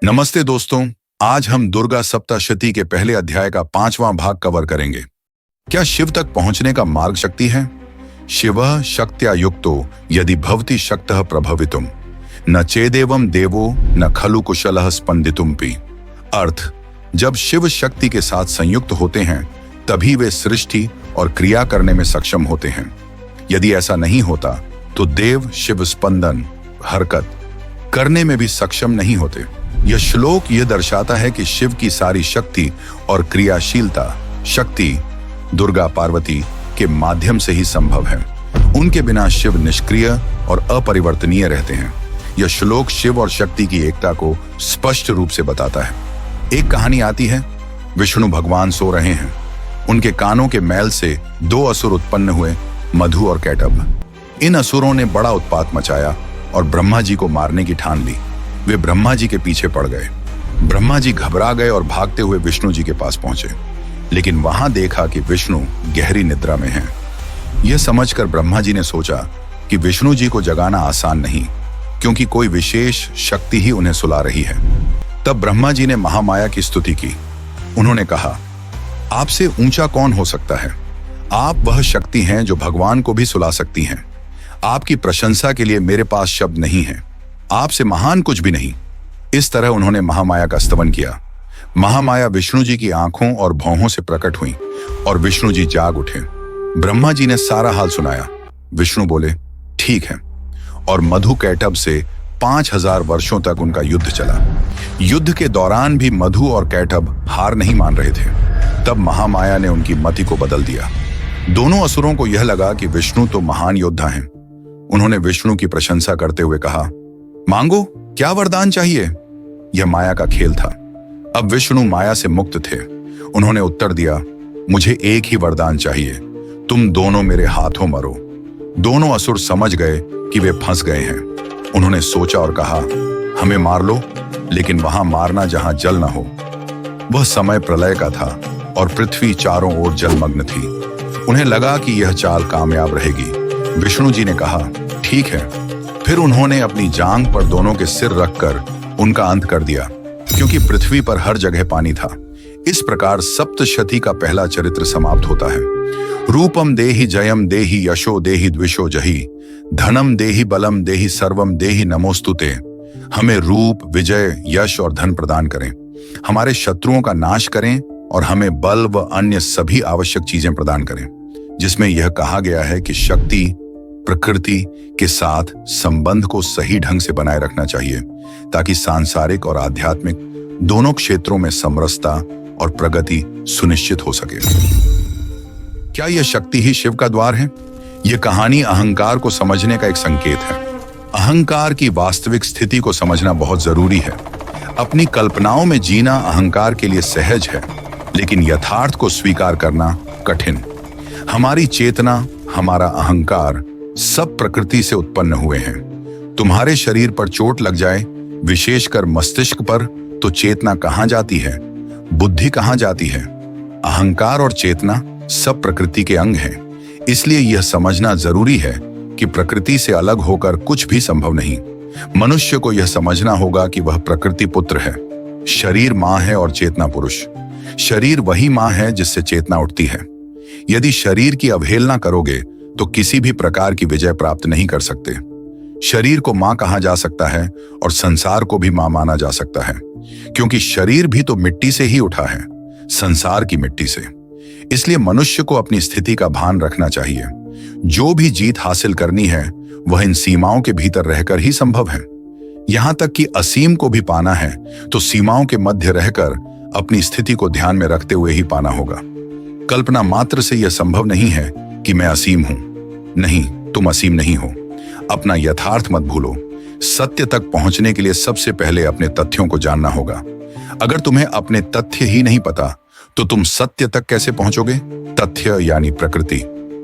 नमस्ते दोस्तों, आज हम दुर्गा सप्तशती के पहले अध्याय का 5वां भाग कवर करेंगे। क्या शिव तक पहुंचने का मार्ग शक्ति है? शिवः शक्त्या युक्तो यदि भवति शक्तः प्रभवितुम न चेदेवं देवो न खलु कुशलः स्पंदितुमपि। अर्थ, जब शिव शक्ति के साथ संयुक्त होते हैं तभी वे सृष्टि और क्रिया करने में सक्षम होते हैं। यदि ऐसा नहीं होता तो देव शिव स्पंदन हरकत करने में भी सक्षम नहीं होते। यह श्लोक यह दर्शाता है कि शिव की सारी शक्ति और क्रियाशीलता शक्ति दुर्गा पार्वती के माध्यम से ही संभव है। उनके बिना शिव निष्क्रिय और अपरिवर्तनीय रहते हैं। यह श्लोक शिव और शक्ति की एकता को स्पष्ट रूप से बताता है। एक कहानी आती है, विष्णु भगवान सो रहे हैं। उनके कानों के मैल से दो असुर उत्पन्न हुए, मधु और कैटभ। इन असुरों ने बड़ा उत्पात मचाया और ब्रह्मा जी को मारने की ठान ली। वे ब्रह्मा जी के पीछे पड़ गए। ब्रह्मा जी घबरा गए और भागते हुए विष्णु जी के पास पहुंचे, लेकिन वहां देखा कि विष्णु गहरी निद्रा में हैं। यह समझकर ब्रह्मा जी ने सोचा कि विष्णु जी को जगाना आसान नहीं, क्योंकि कोई विशेष शक्ति ही उन्हें सुला रही है। तब ब्रह्मा जी ने महामाया की स्तुति की। उन्होंने कहा, आपसे ऊंचा कौन हो सकता है? आप वह शक्ति हैं जो भगवान को भी सुला सकती हैं। आपकी प्रशंसा के लिए मेरे पास शब्द नहीं है। आपसे महान कुछ भी नहीं। इस तरह उन्होंने महामाया का स्तवन किया। महामाया विष्णु जी की आंखों और भौहों से प्रकट हुई और विष्णु जी जाग उठे। ब्रह्मा जी ने सारा हाल सुनाया। विष्णु बोले, ठीक है। और मधु कैटभ से 5000 वर्षों तक उनका युद्ध चला। युद्ध के दौरान भी मधु और कैटभ हार नहीं मान रहे थे। तब महामाया ने उनकी मति को बदल दिया। दोनों असुरों को यह लगा कि विष्णु तो महान योद्धा हैं। उन्होंने विष्णु की प्रशंसा करते हुए कहा, मांगो, क्या वरदान चाहिए? यह माया का खेल था। अब विष्णु माया से मुक्त थे। उन्होंने उत्तर दिया, मुझे एक ही वरदान चाहिए, तुम दोनों मेरे हाथों मरो। दोनों असुर समझ गए कि वे फंस गए हैं। उन्होंने सोचा और कहा, हमें मार लो, लेकिन वहां मारना जहां जल न हो। वह समय प्रलय का था और पृथ्वी चारों ओर जलमग्न थी। उन्हें लगा कि यह चाल कामयाब रहेगी। विष्णु जी ने कहा, ठीक है। फिर उन्होंने अपनी जांघ पर दोनों के सिर रखकर उनका अंत कर दिया, क्योंकि पृथ्वी पर हर जगह पानी था। इस प्रकार सप्तशती का पहला चरित्र समाप्त होता है। रूपम देहि जयम देहि यशो देहि द्विषो जहि धनम देहि बलम देहि सर्वम देहि नमोस्तुते। हमें रूप, विजय, यश और धन प्रदान करें, हमारे शत्रुओं का नाश करें और हमें बल व अन्य सभी आवश्यक चीजें प्रदान करें। जिसमें यह कहा गया है कि शक्ति प्रकृति के साथ संबंध को सही ढंग से बनाए रखना चाहिए, ताकि सांसारिक और आध्यात्मिक दोनों क्षेत्रों में समरसता और प्रगति सुनिश्चित हो सके। क्या यह शक्ति ही शिव का द्वार है? यह कहानी अहंकार को समझने का एक संकेत है। अहंकार की वास्तविक स्थिति को समझना बहुत जरूरी है। अपनी कल्पनाओं में जीना अहंकार के लिए सहज है, लेकिन यथार्थ को स्वीकार करना कठिन। हमारी चेतना, हमारा अहंकार सब प्रकृति से उत्पन्न हुए हैं। तुम्हारे शरीर पर चोट लग जाए, विशेषकर मस्तिष्क पर, तो चेतना कहां जाती है? बुद्धि कहां जाती है? अहंकार और चेतना सब प्रकृति के अंग हैं। इसलिए यह समझना जरूरी है कि प्रकृति से अलग होकर कुछ भी संभव नहीं। मनुष्य को यह समझना होगा कि वह प्रकृति पुत्र है। शरीर मां है और चेतना पुरुष। शरीर वही मां है जिससे चेतना उठती है। यदि शरीर की अवहेलना करोगे तो किसी भी प्रकार की विजय प्राप्त नहीं कर सकते। शरीर को मां कहा जा सकता है और संसार को भी मां माना जा सकता है, क्योंकि शरीर भी तो मिट्टी से ही उठा है, संसार की मिट्टी से। इसलिए मनुष्य को अपनी स्थिति का भान रखना चाहिए। जो भी जीत हासिल करनी है वह इन सीमाओं के भीतर रहकर ही संभव है। यहां तक कि असीम को भी पाना है तो सीमाओं के मध्य रहकर अपनी स्थिति को ध्यान में रखते हुए ही पाना होगा। कल्पना मात्र से यह संभव नहीं है कि मैं असीम हूं। नहीं, तुम असीम नहीं हो। अपना यथार्थ मत भूलो। सत्य तक पहुंचने के लिए सबसे पहले अपने तथ्यों को जानना होगा। अगर तुम्हें अपने तथ्य ही नहीं पता तो तुम सत्य तक कैसे पहुंचोगे? तथ्य यानी प्रकृति।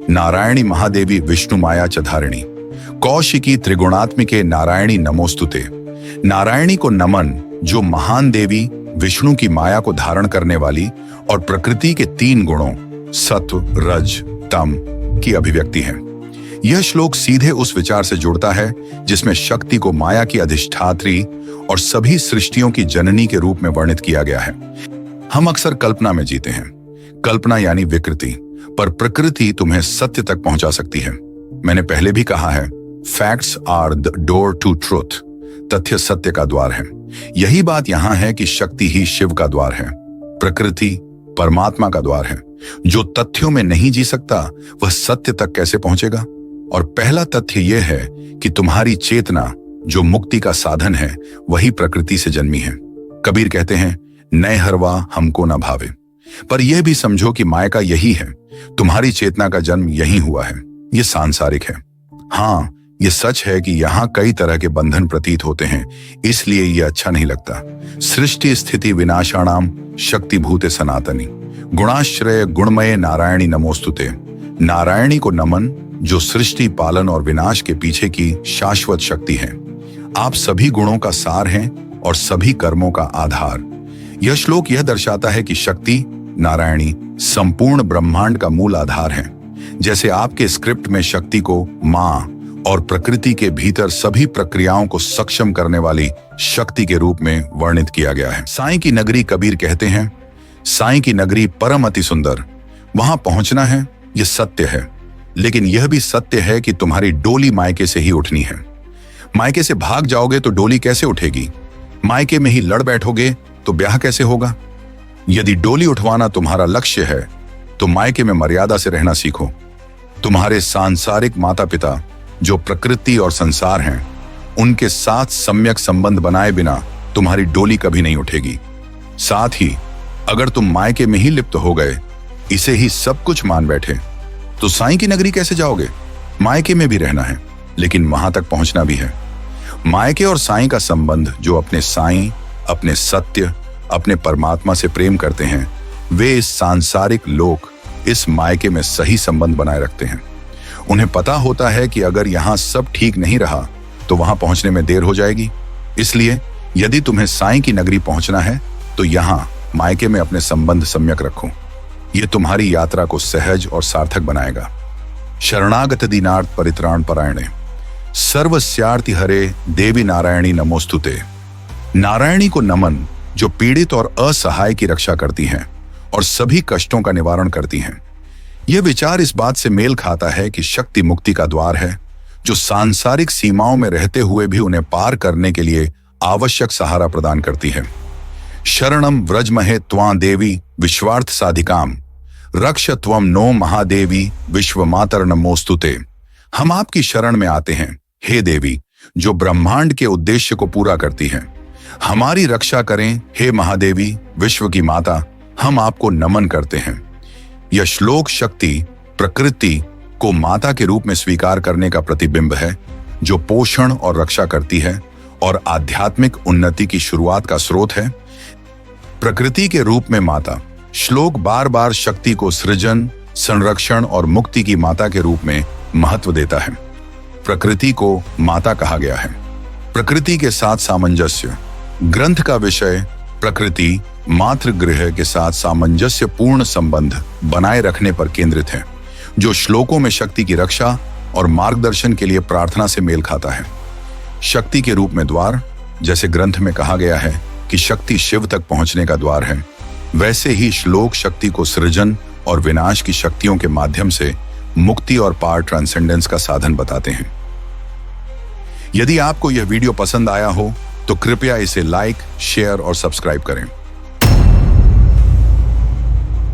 नारायणी महादेवी विष्णु माया च धारिणी कौशिकी त्रिगुणात्मिके नारायणी नमोस्तुते। नारायणी को नमन, जो महान देवी विष्णु की माया को धारण करने वाली और प्रकृति के 3 गुणों सत्व, रज, तम की अभिव्यक्ति है। यह श्लोक सीधे उस विचार से जुड़ता है जिसमें शक्ति को माया की अधिष्ठात्री और सभी सृष्टियों की जननी के रूप में वर्णित किया गया है। हम अक्सर कल्पना में जीते हैं, कल्पना यानी विकृति, पर प्रकृति तुम्हें सत्य तक पहुंचा सकती है। मैंने पहले भी कहा है, facts are the door to truth. तथ्य सत्य का द्वार है। यही बात यहां है कि शक्ति ही शिव का द्वार है, प्रकृति परमात्मा का द्वार है। जो तथ्यों में नहीं जी सकता वह सत्य तक कैसे पहुंचेगा? और पहला तथ्य यह है कि तुम्हारी चेतना जो मुक्ति का साधन है वही प्रकृति से जन्मी है। कबीर कहते हैं, नए हरवा हमको न भावे। पर यह भी समझो कि मायका यही है, तुम्हारी चेतना का जन्म यही हुआ है। यह सांसारिक है। हाँ, यह सच है कि यहाँ कई तरह के बंधन प्रतीत होते हैं, इसलिए यह अच्छा नहीं लगता। सृष्टि स्थिति विनाशाणाम शक्ति भूते सनातनी गुणाश्रय गुणमय नारायणी नमोस्तुते। नारायणी को नमन, जो सृष्टि पालन और विनाश के पीछे की शाश्वत शक्ति है। आप सभी गुणों का सार हैं और सभी कर्मों का आधार। यह श्लोक यह दर्शाता है कि शक्ति नारायणी संपूर्ण ब्रह्मांड का मूल आधार है। जैसे आपके स्क्रिप्ट में शक्ति को मां और प्रकृति के भीतर सभी प्रक्रियाओं को सक्षम करने वाली शक्ति के रूप में वर्णित किया गया है। साईं की नगरी, कबीर कहते हैं, साईं की नगरी परम अति सुंदर। वहां पहुंचना है, यह सत्य है, लेकिन यह भी सत्य है कि तुम्हारी डोली मायके से ही उठनी है। मायके से भाग जाओगे तो डोली कैसे उठेगी? मायके में ही लड़ बैठोगे तो ब्याह कैसे होगा? यदि डोली उठवाना तुम्हारा लक्ष्य है तो मायके में मर्यादा से रहना सीखो। तुम्हारे सांसारिक माता पिता जो प्रकृति और संसार हैं, उनके साथ सम्यक संबंध बनाए बिना तुम्हारी डोली कभी नहीं उठेगी। साथ ही अगर तुम मायके में ही लिप्त हो गए, इसे ही सब कुछ मान बैठे, तो साईं की नगरी कैसे जाओगे? मायके में भी रहना है, लेकिन वहां तक पहुंचना भी है। मायके और साईं का संबंध, जो अपने साईं, अपने सत्य, अपने परमात्मा से प्रेम करते हैं, वे इस सांसारिक लोक, इस मायके में सही संबंध बनाए रखते हैं। उन्हें पता होता है कि अगर यहां सब ठीक नहीं रहा तो वहां पहुंचने में देर हो जाएगी। इसलिए यदि तुम्हें साईं की नगरी पहुंचना है तो यहां मायके में अपने संबंध सम्यक रखो। यह तुम्हारी यात्रा को सहज और सार्थक बनाएगा। शरणागत दीनार्थ परित्राण परायणे सर्वस्यार्ति हरे देवी नारायणी नमोस्तुते। नारायणी को नमन, जो पीड़ित और असहाय की रक्षा करती हैं और सभी कष्टों का निवारण करती हैं। यह विचार इस बात से मेल खाता है कि शक्ति मुक्ति का द्वार है, जो सांसारिक सीमाओं में रहते हुए भी उन्हें पार करने के लिए आवश्यक सहारा प्रदान करती है। शरणम व्रजमहे त्वां देवी विश्वार्थ साधिकाम रक्ष त्वम नो महादेवी विश्वमातर नमोस्तुते। हम आपकी शरण में आते हैं, हे देवी, जो ब्रह्मांड के उद्देश्य को पूरा करती हैं। हमारी रक्षा करें, हे महादेवी, विश्व की माता, हम आपको नमन करते हैं। यह श्लोक शक्ति, प्रकृति को माता के रूप में स्वीकार करने का प्रतिबिंब है, जो पोषण और रक्षा करती है और आध्यात्मिक उन्नति की शुरुआत का स्रोत है। प्रकृति के रूप में माता, श्लोक बार बार शक्ति को सृजन, संरक्षण और मुक्ति की माता के रूप में महत्व देता है। प्रकृति को माता कहा गया है। प्रकृति के साथ सामंजस्य, ग्रंथ का विषय प्रकृति मातृगृह के साथ सामंजस्य पूर्ण संबंध बनाए रखने पर केंद्रित है, जो श्लोकों में शक्ति की रक्षा और मार्गदर्शन के लिए प्रार्थना से मेल खाता है। शक्ति के रूप में द्वार, जैसे ग्रंथ में कहा गया है कि शक्ति शिव तक पहुंचने का द्वार है, वैसे ही श्लोक शक्ति को सृजन और विनाश की शक्तियों के माध्यम से मुक्ति और पार ट्रांसेंडेंस का साधन बताते हैं। यदि आपको यह वीडियो पसंद आया हो तो कृपया इसे लाइक, शेयर और सब्सक्राइब करें।